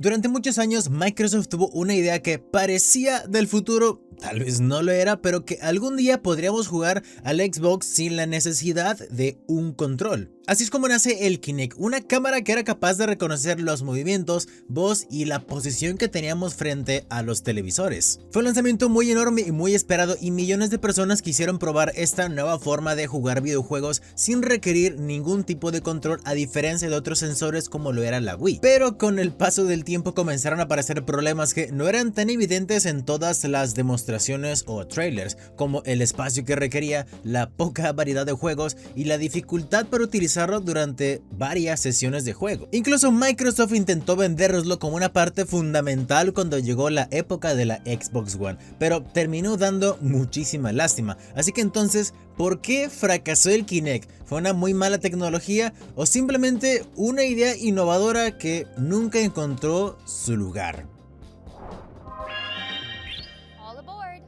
Durante muchos años, Microsoft tuvo una idea que parecía del futuro, tal vez no lo era, pero que algún día podríamos jugar al Xbox sin la necesidad de un control. Así es como nace el Kinect, una cámara que era capaz de reconocer los movimientos, voz y la posición que teníamos frente a los televisores. Fue un lanzamiento muy enorme y muy esperado, y millones de personas quisieron probar esta nueva forma de jugar videojuegos sin requerir ningún tipo de control, a diferencia de otros sensores como lo era la Wii. Pero con el paso del tiempo comenzaron a aparecer problemas que no eran tan evidentes en todas las demostraciones o trailers, como el espacio que requería, la poca variedad de juegos y la dificultad para utilizarlo durante varias sesiones de juego. Incluso Microsoft intentó vendérnoslo como una parte fundamental cuando llegó la época de la Xbox One, pero terminó dando muchísima lástima. Así que entonces, ¿por qué fracasó el Kinect? ¿Fue una muy mala tecnología o simplemente una idea innovadora que nunca encontró su lugar? All aboard.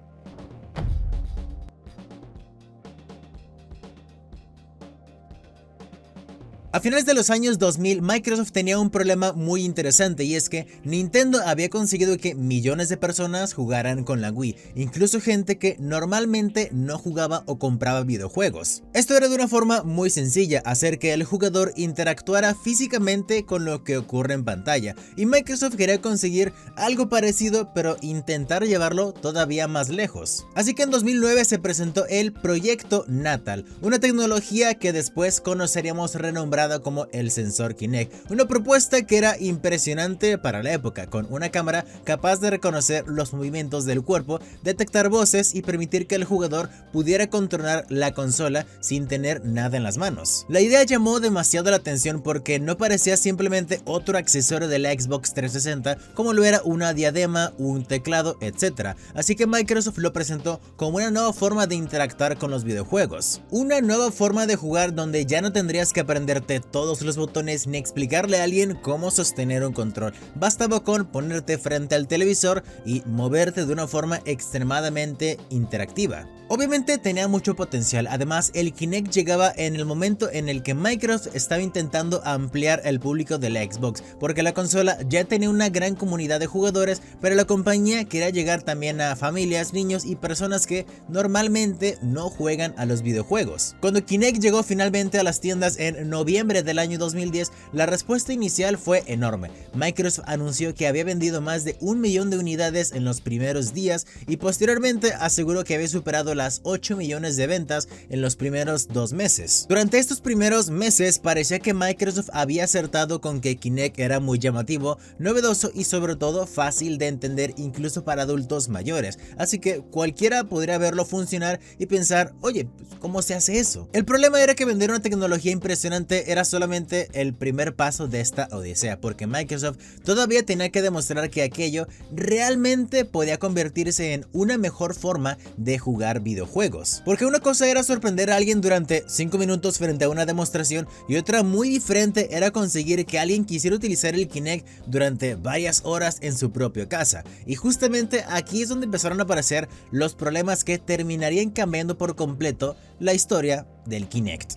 A finales de los años 2000, Microsoft tenía un problema muy interesante, y es que Nintendo había conseguido que millones de personas jugaran con la Wii, incluso gente que normalmente no jugaba o compraba videojuegos. Esto era de una forma muy sencilla: hacer que el jugador interactuara físicamente con lo que ocurre en pantalla, y Microsoft quería conseguir algo parecido, pero intentar llevarlo todavía más lejos. Así que en 2009 se presentó el Proyecto Natal, una tecnología que después conoceríamos renombrada como el sensor Kinect, una propuesta que era impresionante para la época, con una cámara capaz de reconocer los movimientos del cuerpo, detectar voces y permitir que el jugador pudiera controlar la consola sin tener nada en las manos. La idea llamó demasiado la atención porque no parecía simplemente otro accesorio de la Xbox 360 como lo era una diadema, un teclado, etc. Así que Microsoft lo presentó como una nueva forma de interactuar con los videojuegos, una nueva forma de jugar donde ya no tendrías que aprenderte todos los botones ni explicarle a alguien cómo sostener un control. Bastaba con ponerte frente al televisor y moverte de una forma extremadamente interactiva. Obviamente tenía mucho potencial. Además, el Kinect llegaba en el momento en el que Microsoft estaba intentando ampliar el público de la Xbox, porque la consola ya tenía una gran comunidad de jugadores, pero la compañía quería llegar también a familias, niños y personas que normalmente no juegan a los videojuegos. Cuando Kinect llegó finalmente a las tiendas en noviembre del año 2010, la respuesta inicial fue enorme. Microsoft anunció que había vendido más de 1 millón de unidades en los primeros días, y posteriormente aseguró que había superado las 8 millones de ventas en los primeros 2 meses. Durante estos primeros meses parecía que Microsoft había acertado con que Kinect era muy llamativo, novedoso y sobre todo fácil de entender incluso para adultos mayores, así que cualquiera podría verlo funcionar y pensar: oye, ¿cómo se hace eso? El problema era que vender una tecnología impresionante era solamente el primer paso de esta odisea, porque Microsoft todavía tenía que demostrar que aquello realmente podía convertirse en una mejor forma de jugar videojuegos. Porque una cosa era sorprender a alguien durante 5 minutos frente a una demostración, y otra muy diferente era conseguir que alguien quisiera utilizar el Kinect durante varias horas en su propia casa. Y justamente aquí es donde empezaron a aparecer los problemas que terminarían cambiando por completo la historia del Kinect.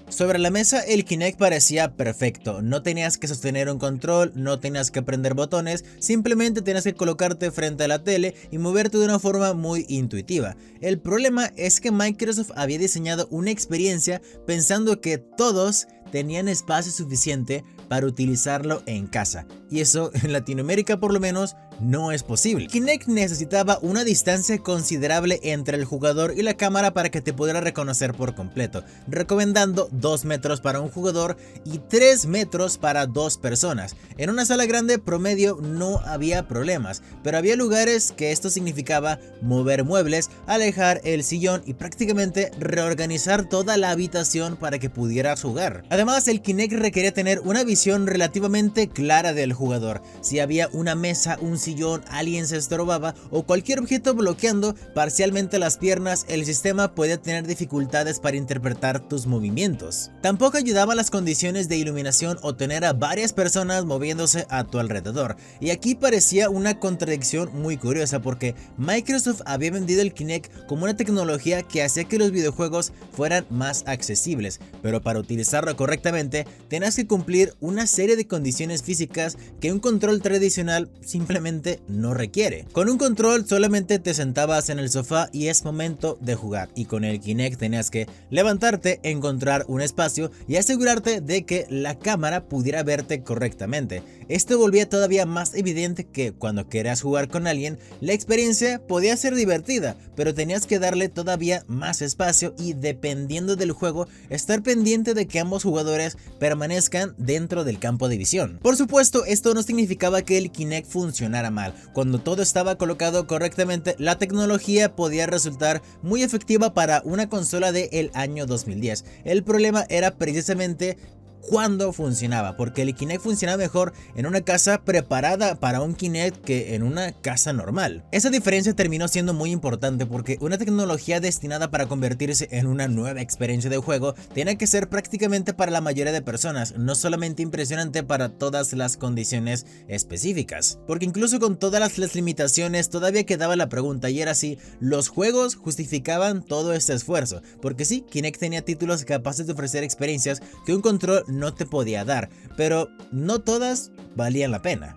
Sobre la mesa, el Kinect parecía perfecto. No tenías que sostener un control, no tenías que prender botones, simplemente tenías que colocarte frente a la tele y moverte de una forma muy intuitiva. El problema es que Microsoft había diseñado una experiencia pensando que todos tenían espacio suficiente para utilizarlo en casa, y eso en Latinoamérica por lo menos no es posible. Kinect necesitaba una distancia considerable entre el jugador y la cámara para que te pudiera reconocer por completo, recomendando 2 metros para un jugador y 3 metros para 2 personas. En una sala grande promedio no había problemas, pero había lugares que esto significaba mover muebles, alejar el sillón y prácticamente reorganizar toda la habitación para que pudieras jugar. Además, el Kinect requería tener una visión relativamente clara del jugador. Si había una mesa, un sillón, alguien se estorbaba o cualquier objeto bloqueando parcialmente las piernas, el sistema podía tener dificultades para interpretar tus movimientos. Tampoco ayudaba las condiciones de iluminación o tener a varias personas moviéndose a tu alrededor. Y aquí parecía una contradicción muy curiosa porque Microsoft había vendido el Kinect como una tecnología que hacía que los videojuegos fueran más accesibles, pero para utilizarlo correctamente tenías que cumplir una serie de condiciones físicas que un control tradicional simplemente no requiere. Con un control solamente te sentabas en el sofá y es momento de jugar, y con el Kinect tenías que levantarte, encontrar un espacio y asegurarte de que la cámara pudiera verte correctamente. Esto volvía todavía más evidente que cuando querías jugar con alguien, la experiencia podía ser divertida, pero tenías que darle todavía más espacio y, dependiendo del juego, estar pendiente de que ambos jugadores permanezcan dentro del campo de visión. Por supuesto, esto no significaba que el Kinect funcionara mal. Cuando todo estaba colocado correctamente, la tecnología podía resultar muy efectiva para una consola del año 2010. El problema era precisamente cuando funcionaba, porque el Kinect funciona mejor en una casa preparada para un Kinect que en una casa normal. Esa diferencia terminó siendo muy importante porque una tecnología destinada para convertirse en una nueva experiencia de juego tiene que ser prácticamente para la mayoría de personas, no solamente impresionante para todas las condiciones específicas. Porque incluso con todas las limitaciones todavía quedaba la pregunta, y era si los juegos justificaban todo este esfuerzo, porque sí, Kinect tenía títulos capaces de ofrecer experiencias que un control no te podía dar, pero no todas valían la pena.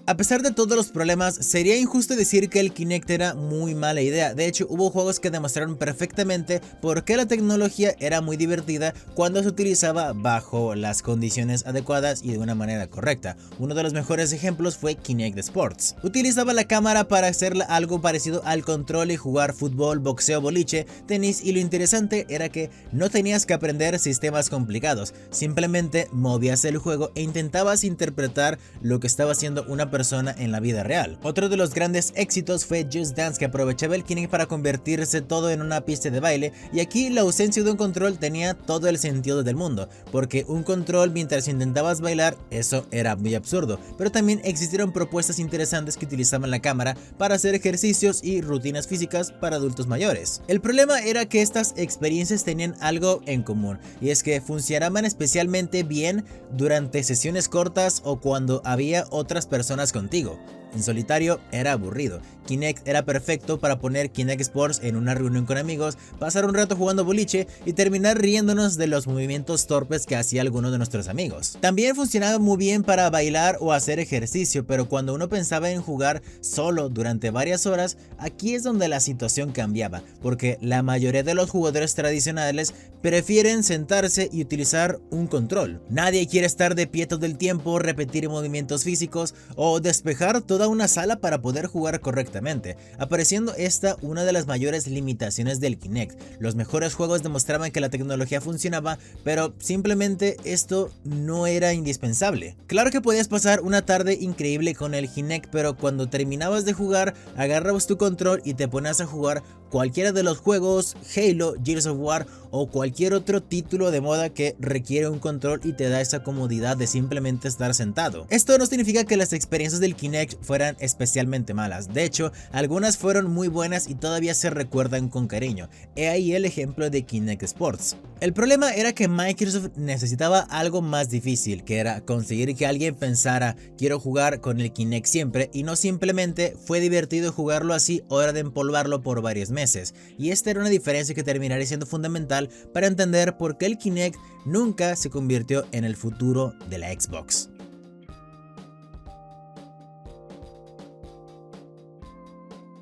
A pesar de todos los problemas, sería injusto decir que el Kinect era muy mala idea. De hecho, hubo juegos que demostraron perfectamente por qué la tecnología era muy divertida cuando se utilizaba bajo las condiciones adecuadas y de una manera correcta. Uno de los mejores ejemplos fue Kinect Sports. Utilizaba la cámara para hacer algo parecido al control y jugar fútbol, boxeo, boliche, tenis, y lo interesante era que no tenías que aprender sistemas complicados, simplemente movías el juego e intentabas interpretar lo que estaba haciendo una persona en la vida real. Otro de los grandes éxitos fue Just Dance, que aprovechaba el Kinect para convertirse todo en una pista de baile, y aquí la ausencia de un control tenía todo el sentido del mundo, porque un control mientras intentabas bailar, eso era muy absurdo, pero también existieron propuestas interesantes que utilizaban la cámara para hacer ejercicios y rutinas físicas para adultos mayores. El problema era que estas experiencias tenían algo en común, y es que funcionaban especialmente bien durante sesiones cortas o cuando había otras personas contigo. En solitario era aburrido. Kinect era perfecto para poner Kinect Sports en una reunión con amigos, pasar un rato jugando boliche y terminar riéndonos de los movimientos torpes que hacía alguno de nuestros amigos. También funcionaba muy bien para bailar o hacer ejercicio, pero cuando uno pensaba en jugar solo durante varias horas, aquí es donde la situación cambiaba, porque la mayoría de los jugadores tradicionales prefieren sentarse y utilizar un control. Nadie quiere estar de pie todo el tiempo, repetir movimientos físicos o despejar toda una sala para poder jugar correctamente, apareciendo esta una de las mayores limitaciones del Kinect. Los mejores juegos demostraban que la tecnología funcionaba, pero simplemente esto no era indispensable. Claro que podías pasar una tarde increíble con el Kinect, pero cuando terminabas de jugar, agarrabas tu control y te ponías a jugar cualquiera de los juegos, Halo, Gears of War o cualquier otro título de moda que requiere un control y te da esa comodidad de simplemente estar sentado. Esto no significa que las experiencias del Kinect fueran especialmente malas. De hecho, algunas fueron muy buenas y todavía se recuerdan con cariño. He ahí el ejemplo de Kinect Sports. El problema era que Microsoft necesitaba algo más difícil, que era conseguir que alguien pensara quiero jugar con el Kinect siempre, y no simplemente fue divertido jugarlo así, hora de empolvarlo por varios meses. Y esta era una diferencia que terminaría siendo fundamental para entender por qué el Kinect nunca se convirtió en el futuro de la Xbox.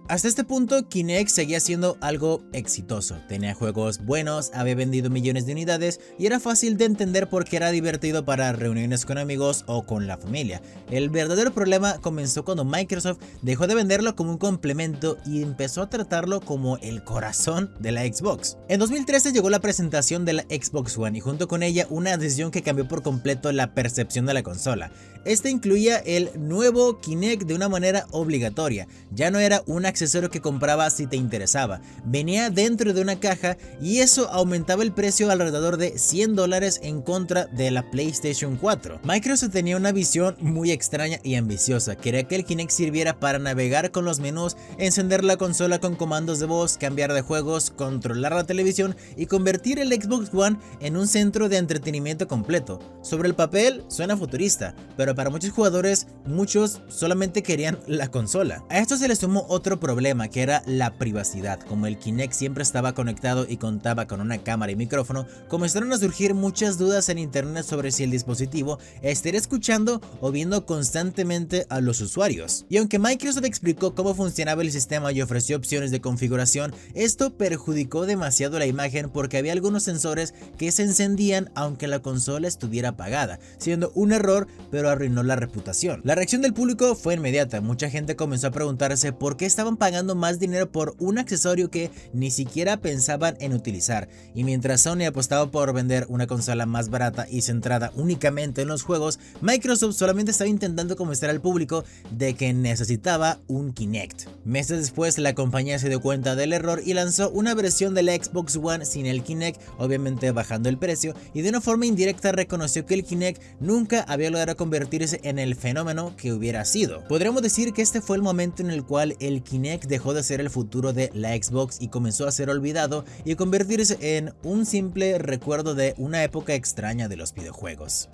Hasta este punto, Kinect seguía siendo algo exitoso, tenía juegos buenos, había vendido millones de unidades y era fácil de entender porque era divertido para reuniones con amigos o con la familia. El verdadero problema comenzó cuando Microsoft dejó de venderlo como un complemento y empezó a tratarlo como el corazón de la Xbox. En 2013 llegó la presentación de la Xbox One y junto con ella una decisión que cambió por completo la percepción de la consola. Este incluía el nuevo Kinect de una manera obligatoria, ya no era un accesorio que comprabas si te interesaba. Venía dentro de una caja y eso aumentaba el precio alrededor de $100 en contra de la PlayStation 4. Microsoft tenía una visión muy extraña y ambiciosa. Quería que el Kinect sirviera para navegar con los menús, encender la consola con comandos de voz, cambiar de juegos, controlar la televisión y convertir el Xbox One en un centro de entretenimiento completo. Sobre el papel suena futurista, pero para muchos jugadores, muchos solamente querían la consola. A esto se le sumó otro problema, que era la privacidad. Como el Kinect siempre estaba conectado y contaba con una cámara y micrófono, comenzaron a surgir muchas dudas en internet sobre si el dispositivo estaría escuchando o viendo constantemente a los usuarios. Y aunque Microsoft explicó cómo funcionaba el sistema y ofreció opciones de configuración, esto perjudicó demasiado la imagen porque había algunos sensores que se encendían aunque la consola estuviera apagada, siendo un error pero arruinó la reputación. La reacción del público fue inmediata. Mucha gente comenzó a preguntarse por qué estaban pagando más dinero por un accesorio que ni siquiera pensaban en utilizar. Y mientras Sony apostaba por vender una consola más barata y centrada únicamente en los juegos, Microsoft solamente estaba intentando convencer al público de que necesitaba un Kinect. Meses después, la compañía se dio cuenta del error y lanzó una versión de la Xbox One sin el Kinect, obviamente bajando el precio, y de una forma indirecta reconoció que el Kinect nunca había logrado convertirse en el fenómeno que hubiera sido. Podríamos decir que este fue el momento en el cual el Kinect dejó de ser el futuro de la Xbox y comenzó a ser olvidado y convertirse en un simple recuerdo de una época extraña de los videojuegos.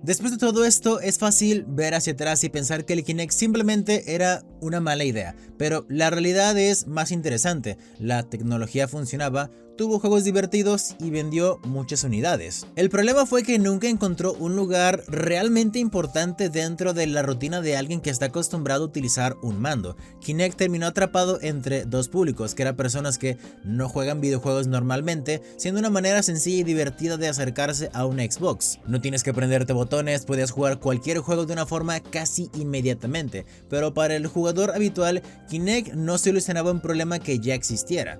Después de todo esto, es fácil ver hacia atrás y pensar que el Kinect simplemente era una mala idea, pero la realidad es más interesante. La tecnología funcionaba, tuvo juegos divertidos y vendió muchas unidades. El problema fue que nunca encontró un lugar realmente importante dentro de la rutina de alguien que está acostumbrado a utilizar un mando. Kinect terminó atrapado entre dos públicos, que eran personas que no juegan videojuegos normalmente, siendo una manera sencilla y divertida de acercarse a una Xbox. No tienes que aprenderte botones, podías jugar cualquier juego de una forma casi inmediatamente, pero para el jugador habitual, Kinect no solucionaba un problema que ya existiera.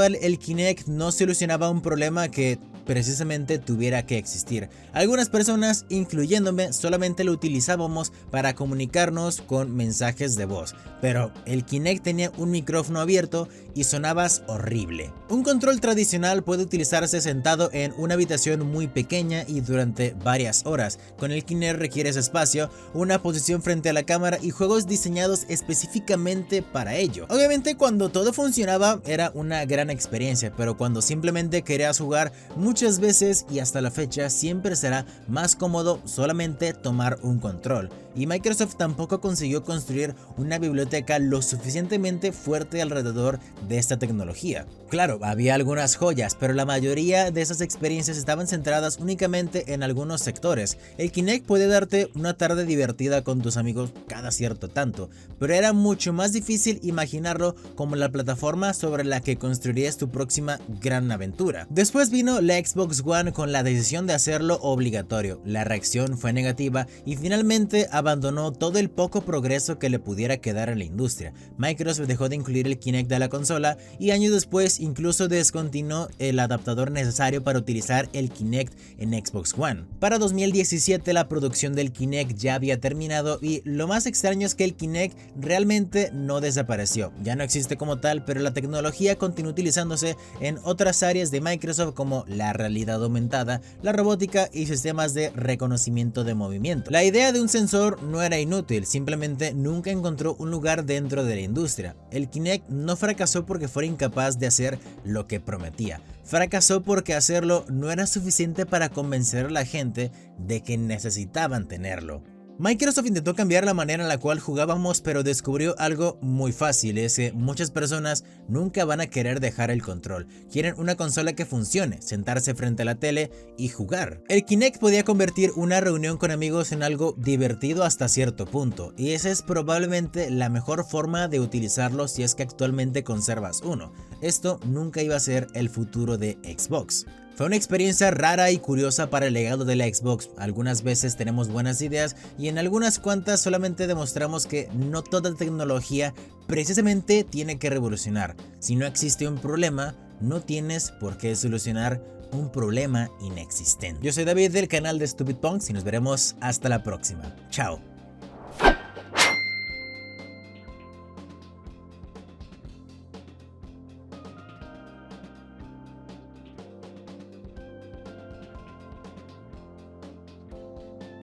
El Kinect no solucionaba un problema que precisamente tuviera que existir. Algunas personas, incluyéndome, solamente lo utilizábamos para comunicarnos con mensajes de voz, pero el Kinect tenía un micrófono abierto y sonabas horrible. Un control tradicional puede utilizarse sentado en una habitación muy pequeña y durante varias horas. Con el Kinect requieres espacio, una posición frente a la cámara y juegos diseñados específicamente para ello. Obviamente cuando todo funcionaba era una gran experiencia, pero cuando simplemente querías jugar, muchas veces y hasta la fecha siempre será más cómodo solamente tomar un control. Y Microsoft tampoco consiguió construir una biblioteca lo suficientemente fuerte alrededor de esta tecnología. Claro, había algunas joyas, pero la mayoría de esas experiencias estaban centradas únicamente en algunos sectores. El Kinect puede darte una tarde divertida con tus amigos cada cierto tanto, pero era mucho más difícil imaginarlo como la plataforma sobre la que construirías tu próxima gran aventura. Después vino la Xbox One con la decisión de hacerlo obligatorio. La reacción fue negativa y finalmente abandonó todo el poco progreso que le pudiera quedar en la industria. Microsoft dejó de incluir el Kinect de la consola y años después incluso descontinuó el adaptador necesario para utilizar el Kinect en Xbox One. Para 2017 la producción del Kinect ya había terminado y lo más extraño es que el Kinect realmente no desapareció. Ya no existe como tal, pero la tecnología continúa utilizándose en otras áreas de Microsoft como la realidad aumentada, la robótica y sistemas de reconocimiento de movimiento. La idea de un sensor no era inútil, simplemente nunca encontró un lugar dentro de la industria. El Kinect no fracasó porque fuera incapaz de hacer lo que prometía. Fracasó porque hacerlo no era suficiente para convencer a la gente de que necesitaban tenerlo. Microsoft intentó cambiar la manera en la cual jugábamos, pero descubrió algo muy fácil, es que muchas personas nunca van a querer dejar el control. Quieren una consola que funcione, sentarse frente a la tele y jugar. El Kinect podía convertir una reunión con amigos en algo divertido hasta cierto punto, y esa es probablemente la mejor forma de utilizarlo si es que actualmente conservas uno. Esto nunca iba a ser el futuro de Xbox. Fue una experiencia rara y curiosa para el legado de la Xbox. Algunas veces tenemos buenas ideas y en algunas cuantas solamente demostramos que no toda tecnología precisamente tiene que revolucionar. Si no existe un problema, no tienes por qué solucionar un problema inexistente. Yo soy David del canal de Stupid Punks y nos veremos hasta la próxima. Chao.